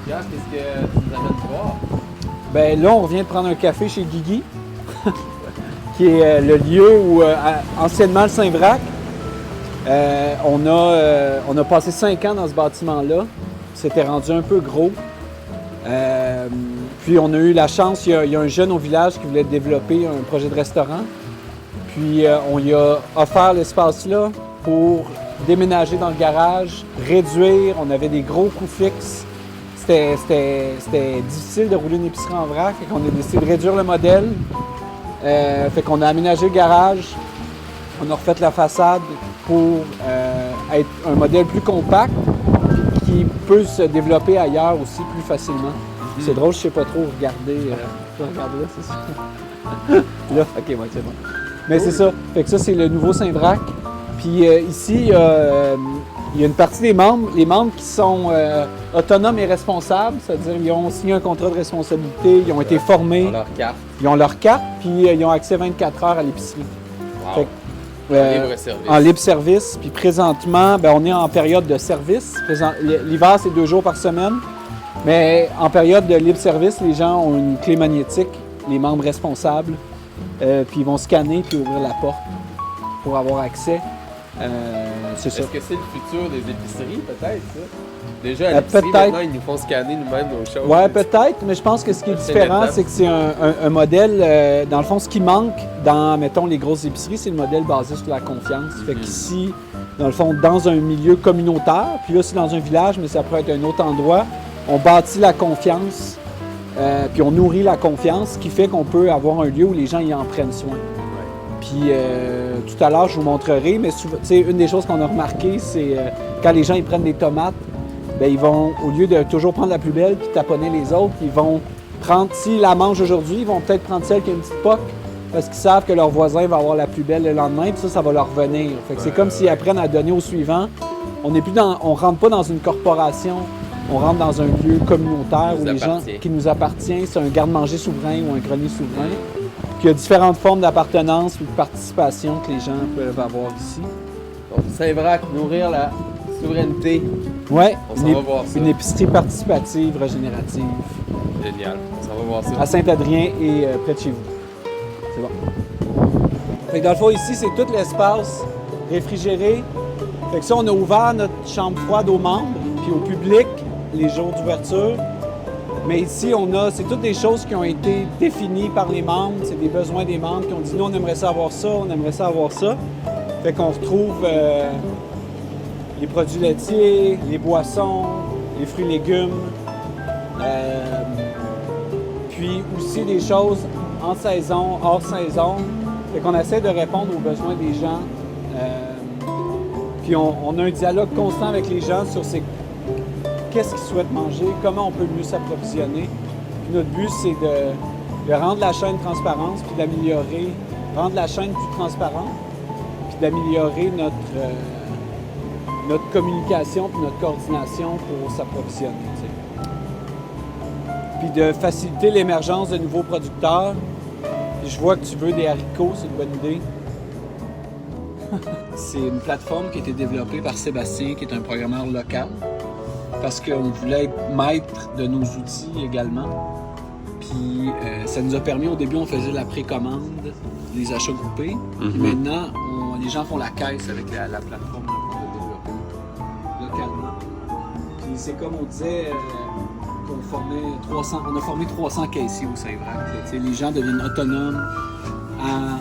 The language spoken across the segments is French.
Pierre, qu'est-ce que tu nous amènes voir? Ben là, on revient de prendre un café chez Guigui, qui est le lieu où, anciennement, le Saint-Vrac. On a passé 5 ans dans ce bâtiment-là. C'était rendu un peu gros. Puis on a eu la chance, il y a un jeune au village qui voulait développer un projet de restaurant. Puis on lui a offert l'espace-là pour déménager dans le garage, réduire. On avait des gros coûts fixes. C'était difficile de rouler une épicerie en vrac. Fait qu'on a décidé de réduire le modèle. Fait qu'on a aménagé le garage. On a refait la façade pour être un modèle plus compact qui peut se développer ailleurs aussi plus facilement. C'est drôle, je sais pas trop regarder. Je peux regarder là, c'est ça? Là, ok, ouais, c'est bon. Mais c'est ça. Fait que ça, c'est le nouveau Saint-Vrac. Puis ici, il y a une partie des membres, les membres qui sont autonomes et responsables, c'est-à-dire ils ont signé un contrat de responsabilité, ils ont été formés. Ils ont leur carte. Ils ont leur carte, puis ils ont accès 24 heures à l'épicerie. Wow. Fait que, En libre service. En libre service. Puis présentement, on est en période de service. L'hiver, c'est 2 jours par semaine. Mais en période de libre service, les gens ont une clé magnétique, les membres responsables. Puis ils vont scanner puis ouvrir la porte pour avoir accès. C'est ça. Est-ce que c'est le futur des épiceries, peut-être, ça? Déjà, à l'épicerie, peut-être. maintenant, ils nous font scanner nous-mêmes nos choses. Oui, peut-être, mais je pense que ce qui est différent, c'est que c'est un modèle, dans le fond, ce qui manque dans, mettons, les grosses épiceries, c'est le modèle basé sur la confiance. Fait qu'ici, dans le fond, dans un milieu communautaire, puis là, c'est dans un village, mais ça pourrait être un autre endroit, on bâtit la confiance, puis on nourrit la confiance, ce qui fait qu'on peut avoir un lieu où les gens y en prennent soin. Puis tout à l'heure, je vous montrerai, mais une des choses qu'on a remarqué, c'est quand les gens ils prennent des tomates, bien, ils vont, au lieu de toujours prendre la plus belle puis taponner les autres, ils vont prendre, s'ils la mangent aujourd'hui, ils vont peut-être prendre celle qui a une petite poque parce qu'ils savent que leur voisin va avoir la plus belle le lendemain, puis ça va leur revenir. Fait que c'est comme s'ils apprennent à donner au suivant. On rentre pas dans une corporation, on rentre dans un lieu communautaire où les gens qui nous appartient, c'est un garde-manger souverain ou un grenier souverain. Puis il y a différentes formes d'appartenance et de participation que les gens peuvent avoir ici. Donc, Saint-Vrac, nourrir la souveraineté. Oui, On s'en va voir ça. Une épicerie participative, régénérative. Génial. On s'en va voir ça. À Saint-Adrien et près de chez vous. C'est bon. Fait que dans le fond, ici, c'est tout l'espace réfrigéré. Fait que ça, on a ouvert notre chambre froide aux membres puis au public les jours d'ouverture. Mais ici, c'est toutes des choses qui ont été définies par les membres. C'est des besoins des membres qui ont dit « Nous, on aimerait ça avoir ça, on aimerait ça avoir ça. » Fait qu'on retrouve les produits laitiers, les boissons, les fruits et légumes. Puis aussi des choses en saison, hors saison. Fait qu'on essaie de répondre aux besoins des gens. Puis on a un dialogue constant avec les gens sur qu'est-ce qu'ils souhaitent manger, comment on peut mieux s'approvisionner. Puis notre but, c'est de rendre la chaîne transparente, puis d'améliorer, rendre la chaîne plus transparente, puis d'améliorer notre communication puis notre coordination pour s'approvisionner. Puis de faciliter l'émergence de nouveaux producteurs. Puis je vois que tu veux des haricots, c'est une bonne idée. C'est une plateforme qui a été développée par Sébastien, qui est un programmeur local, parce qu'on voulait être maître de nos outils également. Puis ça nous a permis, au début, on faisait de la précommande, des achats groupés. Puis maintenant, les gens font la caisse avec la plateforme qu'on a développée localement. Puis c'est comme on disait, on a formé 300 caissiers au Saint-Vrac. Les gens deviennent autonomes à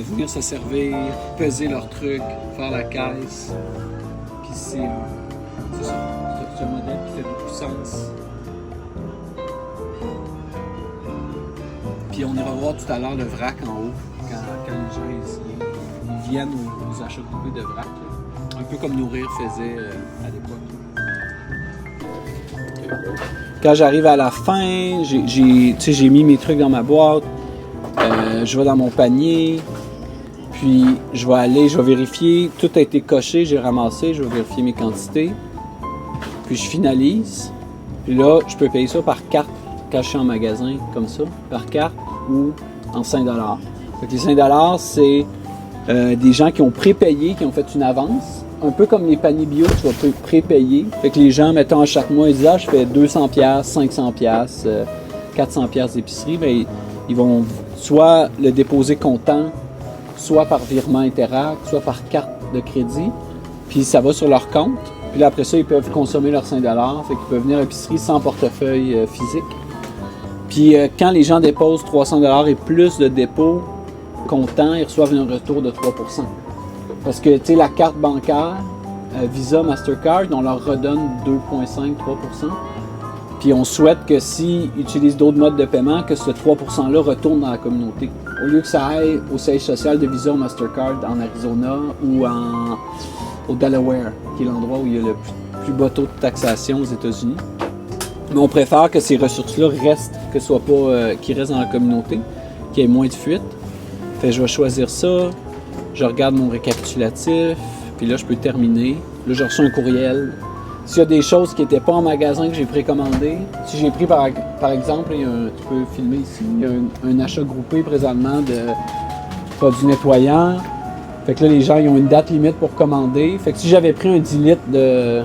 venir se servir, peser leurs trucs, faire la caisse. Puis c'est un modèle qui fait beaucoup de sens. Puis on ira voir tout à l'heure le vrac en haut, quand les gens ils viennent aux achats groupés de vrac. Là. Un peu comme Nourrir faisait à l'époque. Quand j'arrive à la fin, j'ai mis mes trucs dans ma boîte, je vais dans mon panier, puis je vais vérifier, tout a été coché, j'ai ramassé, je vais vérifier mes quantités, puis je finalise, puis là, je peux payer ça par carte quand je suis en magasin, comme ça, par carte ou en 5 $. Fait que les 5 $, c'est des gens qui ont prépayé, qui ont fait une avance, un peu comme les paniers bio, tu vas prépayer. Fait que les gens, mettons, à chaque mois, ils disent, je fais 200$, 500$, 400$ d'épicerie. Bien, ils vont soit le déposer comptant, soit par virement Interact, soit par carte de crédit. Puis ça va sur leur compte. Puis là, après ça, ils peuvent consommer leurs 5$. Fait qu'ils peuvent venir à l'épicerie sans portefeuille physique. Puis quand les gens déposent 300$ et plus de dépôt comptant, ils reçoivent un retour de 3%. Parce que, tu sais, la carte bancaire, Visa, Mastercard, on leur redonne 2,5-3%. Puis on souhaite que s'ils utilisent d'autres modes de paiement, que ce 3%-là retourne dans la communauté. Au lieu que ça aille au siège social de Visa ou Mastercard en Arizona ou au Delaware, qui est l'endroit où il y a le plus bas taux de taxation aux États-Unis. Mais on préfère que ces ressources-là restent, qu'ils restent dans la communauté, qu'il y ait moins de fuite. Fait que je vais choisir ça, je regarde mon récapitulatif, puis là je peux terminer. Là je reçois un courriel. S'il y a des choses qui n'étaient pas en magasin que j'ai précommandées, si j'ai pris par exemple, tu peux filmer ici, il y a un achat groupé présentement de produits nettoyants. Fait que là les gens ils ont une date limite pour commander. Fait que si j'avais pris un 10 litres de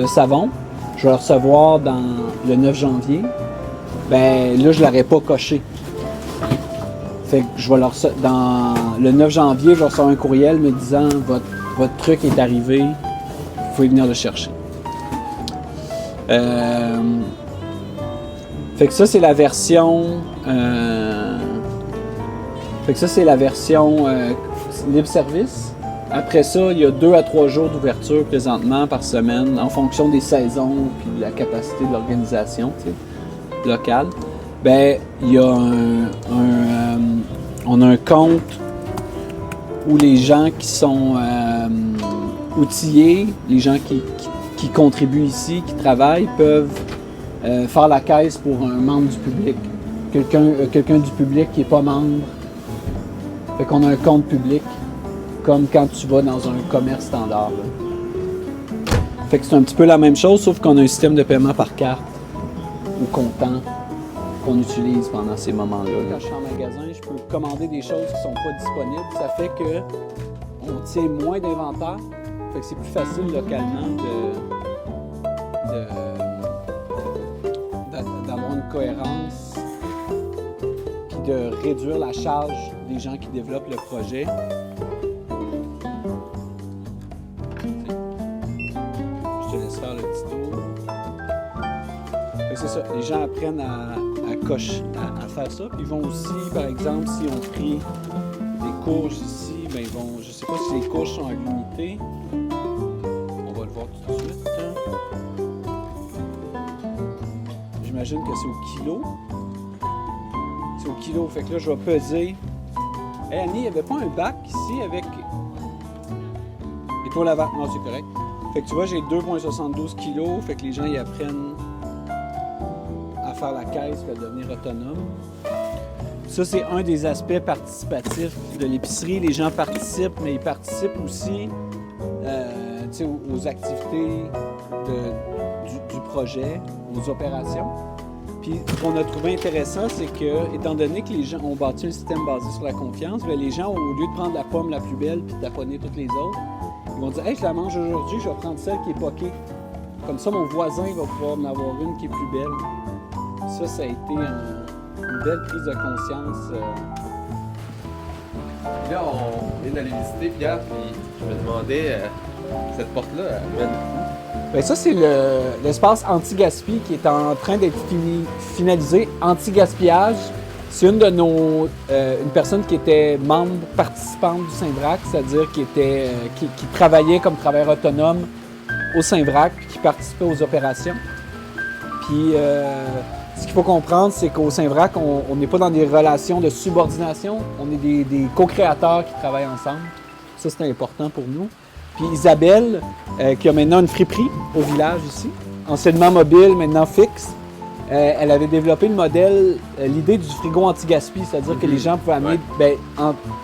savon, je vais le recevoir dans le 9 janvier, ben là je ne l'aurais pas coché. Fait que je vais dans le 9 janvier, je vais recevoir un courriel me disant votre truc est arrivé, vous pouvez venir le chercher. Fait que ça c'est la version libre service. Après ça, il y a 2 à 3 jours d'ouverture présentement par semaine en fonction des saisons et de la capacité de l'organisation locale. Ben, il y a on a un compte où les gens qui sont outillés, les gens qui contribuent ici, qui travaillent, peuvent faire la caisse pour un membre du public. Quelqu'un du public qui n'est pas membre. Fait qu'on a un compte public, comme quand tu vas dans un commerce standard. Là. Fait que c'est un petit peu la même chose, sauf qu'on a un système de paiement par carte ou comptant qu'on utilise pendant ces moments-là. Quand je suis en magasin, je peux commander des choses qui ne sont pas disponibles. Ça fait qu'on tient moins d'inventaire. Fait que c'est plus facile localement d'avoir une cohérence puis de réduire la charge des gens qui développent le projet. Je te laisse faire le petit tour. Fait que c'est ça, les gens apprennent à faire ça. Puis ils vont aussi, par exemple, si on pris des courges ici, ben ils vont, je ne sais pas si les courges sont à l'unité. On va le voir tout de suite. J'imagine que c'est au kilo. C'est au kilo, fait que là je vais peser. Hey Annie, il n'y avait pas un bac ici avec les poils à vache? Non, c'est correct. Fait que tu vois, j'ai 2,72 kg, fait que les gens y apprennent à faire la caisse et à devenir autonomes. Ça, c'est un des aspects participatifs de l'épicerie. Les gens participent, mais ils participent aussi aux activités du projet, aux opérations. Puis, ce qu'on a trouvé intéressant, c'est que, étant donné que les gens ont bâti un système basé sur la confiance, bien, les gens, au lieu de prendre la pomme la plus belle puis de taponner toutes les autres, ils vont dire « Hey, je la mange aujourd'hui, je vais prendre celle qui est poquée. Comme ça, mon voisin va pouvoir en avoir une qui est plus belle. » Ça a été une belle prise de conscience. Puis là, on vient d'aller visiter, Pierre, puis je me demandais, cette porte-là, elle mène où? Bien, ça, c'est l'espace anti-gaspi qui est en train d'être finalisé. Anti-gaspillage, c'est une personne qui était membre participante du Saint-Vrac, c'est-à-dire qui travaillait comme travailleur autonome au Saint-Vrac, puis qui participait aux opérations. Puis, ce qu'il faut comprendre, c'est qu'au Saint-Vrac, on n'est pas dans des relations de subordination, on est des co-créateurs qui travaillent ensemble. Ça, c'est important pour nous. Puis Isabelle, qui a maintenant une friperie au village ici, anciennement mobile, maintenant fixe, elle avait développé le modèle, l'idée du frigo anti-gaspi, c'est-à-dire que les gens pouvaient amener... Ouais.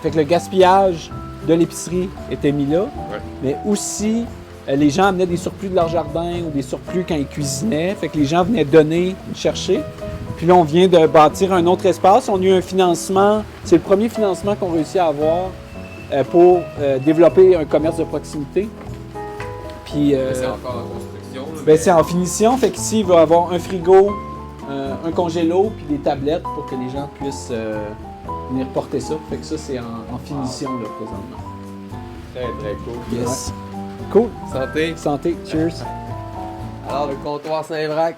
Fait que le gaspillage de l'épicerie était mis là, mais aussi les gens amenaient des surplus de leur jardin ou des surplus quand ils cuisinaient, fait que les gens venaient donner, chercher. Puis là, on vient de bâtir un autre espace. On a eu un financement, c'est le premier financement qu'on réussit à avoir pour développer un commerce de proximité. Puis, C'est encore en construction. Là, ben, c'est en finition, fait qu'ici, il va y avoir un frigo, un congélo, puis des tablettes pour que les gens puissent venir porter ça. Fait que ça, c'est en finition, là, présentement. Très, très cool. Yes. Cool. Santé. Santé. Cheers. Alors, le comptoir Saint-Vrac.